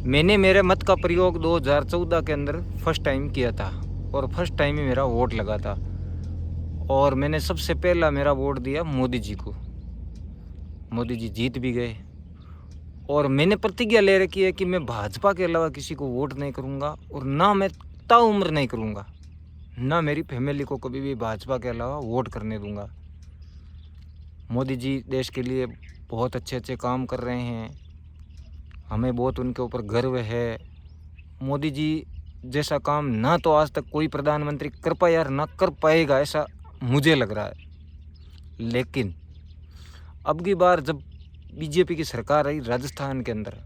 मैंने मेरे मत का प्रयोग 2014 के अंदर फर्स्ट टाइम किया था और फर्स्ट टाइम ही मेरा वोट लगा था और मैंने सबसे पहला मेरा वोट दिया मोदी जी को। मोदी जी जीत भी गए और मैंने प्रतिज्ञा ले रखी है कि मैं भाजपा के अलावा किसी को वोट नहीं करूंगा और ना मैं ताउम्र नहीं करूंगा, ना मेरी फैमिली को कभी भी भाजपा के अलावा वोट करने दूंगा। मोदी जी देश के लिए बहुत अच्छे अच्छे काम कर रहे हैं, हमें बहुत उनके ऊपर गर्व है। मोदी जी जैसा काम ना तो आज तक कोई प्रधानमंत्री कर पाया और ना कर पाएगा, ऐसा मुझे लग रहा है। लेकिन अब की बार जब बीजेपी की सरकार आई राजस्थान के अंदर,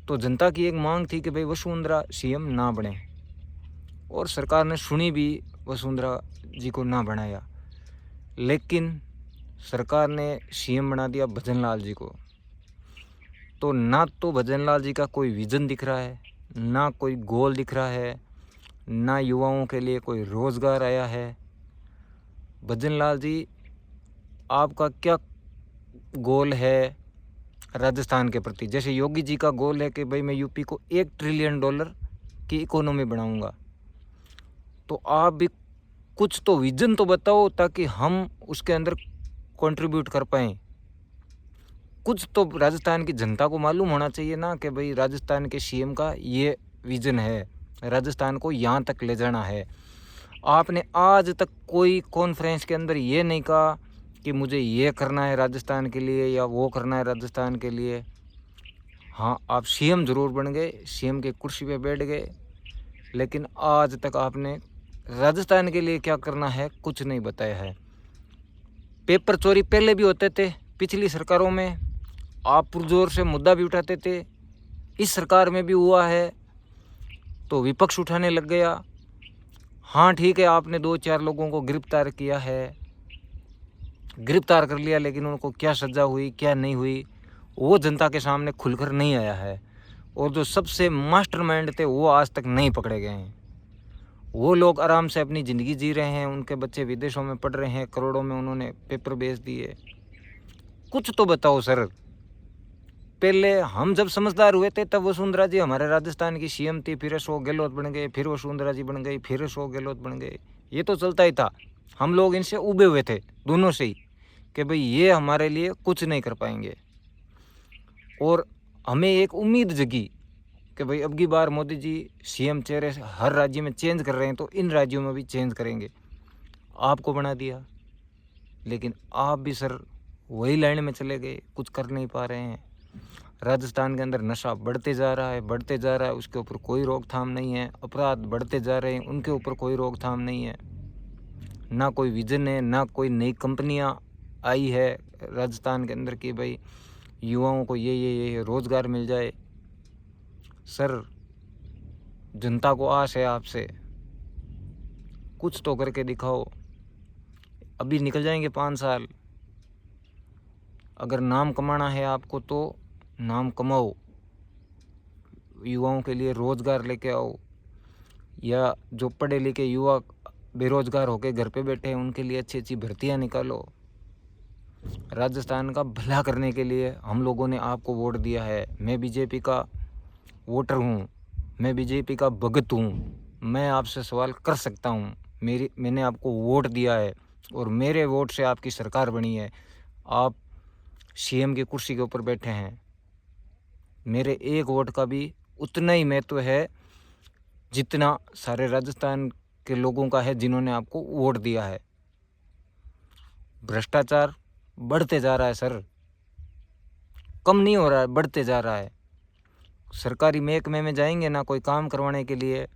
तो जनता की एक मांग थी कि भाई वसुंधरा सीएम ना बने और सरकार ने सुनी भी, वसुंधरा जी को ना बनाया। लेकिन सरकार ने सीएम बना दिया भजन लाल जी को। तो ना तो भजन लाल जी का कोई विजन दिख रहा है, ना कोई गोल दिख रहा है, ना युवाओं के लिए कोई रोज़गार आया है। भजन लाल जी, आपका क्या गोल है राजस्थान के प्रति? जैसे योगी जी का गोल है कि भाई मैं यूपी को $1 ट्रिलियन की इकोनॉमी बनाऊंगा, तो आप भी कुछ तो विजन तो बताओ ताकि हम उसके अंदर कंट्रीब्यूट कर पाएँ। कुछ तो राजस्थान की जनता को मालूम होना चाहिए ना कि भाई राजस्थान के सीएम का ये विजन है, राजस्थान को यहाँ तक ले जाना है। आपने आज तक कोई कॉन्फ्रेंस के अंदर ये नहीं कहा कि मुझे ये करना है राजस्थान के लिए या वो करना है राजस्थान के लिए। हाँ, आप सीएम ज़रूर बन गए, सीएम के कुर्सी पे बैठ गए, लेकिन आज तक आपने राजस्थान के लिए क्या करना है कुछ नहीं बताया है। पेपर चोरी पहले भी होते थे पिछली सरकारों में, आप पुरजोर से मुद्दा भी उठाते थे, इस सरकार में भी हुआ है तो विपक्ष उठाने लग गया। हाँ ठीक है, आपने 2-4 लोगों को गिरफ्तार किया है, गिरफ्तार कर लिया, लेकिन उनको क्या सज़ा हुई क्या नहीं हुई वो जनता के सामने खुलकर नहीं आया है। और जो सबसे मास्टरमाइंड थे वो आज तक नहीं पकड़े गए हैं। वो लोग आराम से अपनी ज़िंदगी जी रहे हैं, उनके बच्चे विदेशों में पढ़ रहे हैं, करोड़ों में उन्होंने पेपर बेच दिए। कुछ तो बताओ सर। पहले हम जब समझदार हुए थे तब वसुंधरा जी हमारे राजस्थान की सीएम थी, फिर अशोक गहलोत बन गए, फिर वसुंधरा जी बन गई, फिर अशोक गहलोत बन गए। ये तो चलता ही था, हम लोग इनसे उबे हुए थे दोनों से ही कि भाई ये हमारे लिए कुछ नहीं कर पाएंगे। और हमें एक उम्मीद जगी कि भाई अब की बार मोदी जी सीएम चेहरे हर राज्य में चेंज कर रहे हैं तो इन राज्यों में भी चेंज करेंगे। आपको बना दिया, लेकिन आप भी सर वही लाइन में चले गए, कुछ कर नहीं पा रहे हैं। राजस्थान के अंदर नशा बढ़ते जा रहा है, बढ़ते जा रहा है, उसके ऊपर कोई रोकथाम नहीं है। अपराध बढ़ते जा रहे हैं, उनके ऊपर कोई रोकथाम नहीं है। ना कोई विजन है, ना कोई नई कंपनियां आई है राजस्थान के अंदर कि भाई युवाओं को ये रोज़गार मिल जाए। सर, जनता को आस है आपसे, कुछ तो करके दिखाओ। अभी निकल जाएंगे 5 साल, अगर नाम कमाना है आपको तो नाम कमाओ, युवाओं के लिए रोज़गार लेके आओ, या जो पढ़े लिखे युवा बेरोज़गार होकर घर पे बैठे हैं उनके लिए अच्छी अच्छी भर्तियाँ निकालो। राजस्थान का भला करने के लिए हम लोगों ने आपको वोट दिया है। मैं बीजेपी का वोटर हूँ, मैं बीजेपी का भगत हूँ, मैं आपसे सवाल कर सकता हूँ। मैंने आपको वोट दिया है और मेरे वोट से आपकी सरकार बनी है, आप सीएम की कुर्सी के ऊपर बैठे हैं। मेरे एक वोट का भी उतना ही महत्व है जितना सारे राजस्थान के लोगों का है जिन्होंने आपको वोट दिया है। भ्रष्टाचार बढ़ते जा रहा है सर, कम नहीं हो रहा है, बढ़ते जा रहा है। सरकारी महकमे में जाएंगे ना कोई काम करवाने के लिए,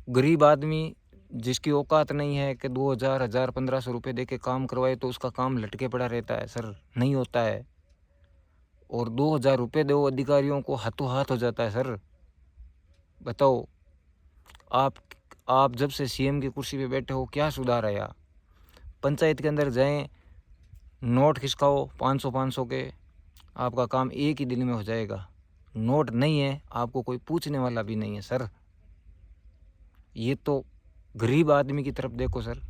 गरीब आदमी जिसकी औकात नहीं है कि 2000, 1000, 1500 रुपये दे के काम करवाए तो उसका काम लटके पड़ा रहता है सर, नहीं होता है। और 2000 रुपये दो अधिकारियों को हाथों हाथ हो जाता है सर। बताओ, आप आप जब से सीएम की कुर्सी पे बैठे हो क्या सुधार आया? पंचायत के अंदर जाएं, नोट खिसकाओ 500-500 के, आपका काम एक ही दिन में हो जाएगा। नोट नहीं है, आपको कोई पूछने वाला भी नहीं है सर। ये तो गरीब आदमी की तरफ देखो सर।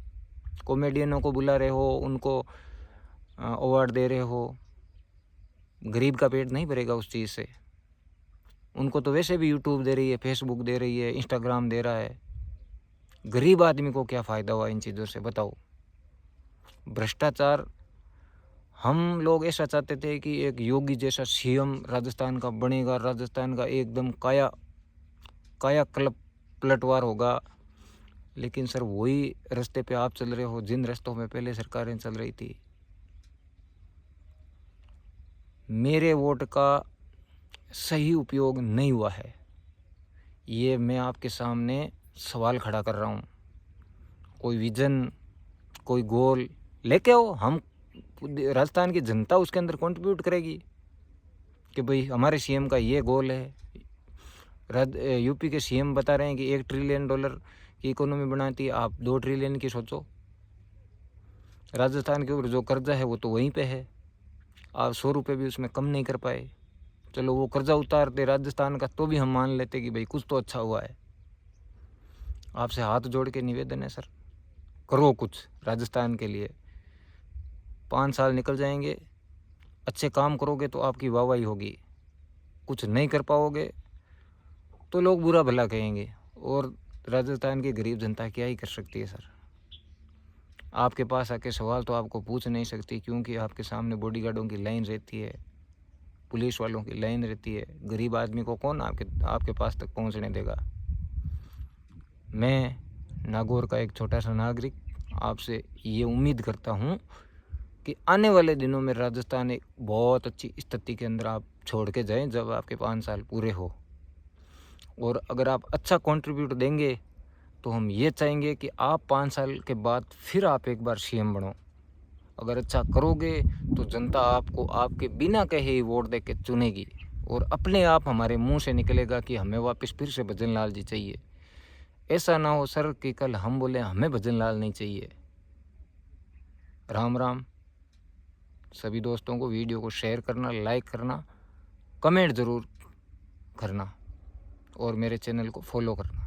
कॉमेडियनों को बुला रहे हो, उनको अवार्ड दे रहे हो, गरीब का पेट नहीं भरेगा उस चीज़ से। उनको तो वैसे भी यूट्यूब दे रही है, फेसबुक दे रही है, इंस्टाग्राम दे रहा है। गरीब आदमी को क्या फ़ायदा हुआ इन चीज़ों से, बताओ। भ्रष्टाचार, हम लोग ऐसा चाहते थे कि एक योगी जैसा सीएम राजस्थान का बनेगा, राजस्थान का एकदम कायाकल्प पलटवार होगा। लेकिन सर वही रास्ते पे आप चल रहे हो जिन रास्तों में पहले सरकारें चल रही थी। मेरे वोट का सही उपयोग नहीं हुआ है, ये मैं आपके सामने सवाल खड़ा कर रहा हूँ। कोई विजन, कोई गोल लेके आओ, हम राजस्थान की जनता उसके अंदर कंट्रीब्यूट करेगी कि भाई हमारे सीएम का ये गोल है। यूपी के सीएम बता रहे हैं कि $1 ट्रिलियन की इकोनॉमी बनाती है, आप 2 ट्रिलियन की सोचो। राजस्थान के ऊपर जो कर्जा है वो तो वहीं पे है, आप 100 रुपये भी उसमें कम नहीं कर पाए। चलो वो कर्जा उतार दे राजस्थान का तो भी हम मान लेते कि भाई कुछ तो अच्छा हुआ है। आपसे हाथ जोड़ के निवेदन है सर, करो कुछ राजस्थान के लिए। 5 साल निकल जाएंगे, अच्छे काम करोगे तो आपकी वाहवाही होगी, कुछ नहीं कर पाओगे तो लोग बुरा भला कहेंगे, और राजस्थान की गरीब जनता क्या ही कर सकती है सर। आपके पास आके सवाल तो आपको पूछ नहीं सकती, क्योंकि आपके सामने बॉडीगार्डों की लाइन रहती है, पुलिस वालों की लाइन रहती है। गरीब आदमी को कौन आपके पास तक पहुंचने देगा। मैं नागौर का एक छोटा सा नागरिक आपसे ये उम्मीद करता हूँ कि आने वाले दिनों में राजस्थान एक बहुत अच्छी स्थिति के अंदर आप छोड़ के जाएं जब आपके 5 साल पूरे हो। और अगर आप अच्छा कंट्रीब्यूट देंगे तो हम ये चाहेंगे कि आप 5 साल के बाद फिर आप एक बार सीएम बनो। अगर अच्छा करोगे तो जनता आपको आपके बिना कहे ही वोट दे के चुनेगी, और अपने आप हमारे मुंह से निकलेगा कि हमें वापस फिर से भजन लाल जी चाहिए। ऐसा ना हो सर कि कल हम बोले हमें भजन लाल नहीं चाहिए। राम राम। सभी दोस्तों को वीडियो को शेयर करना, लाइक करना, कमेंट ज़रूर करना, और मेरे चैनल को फॉलो करना।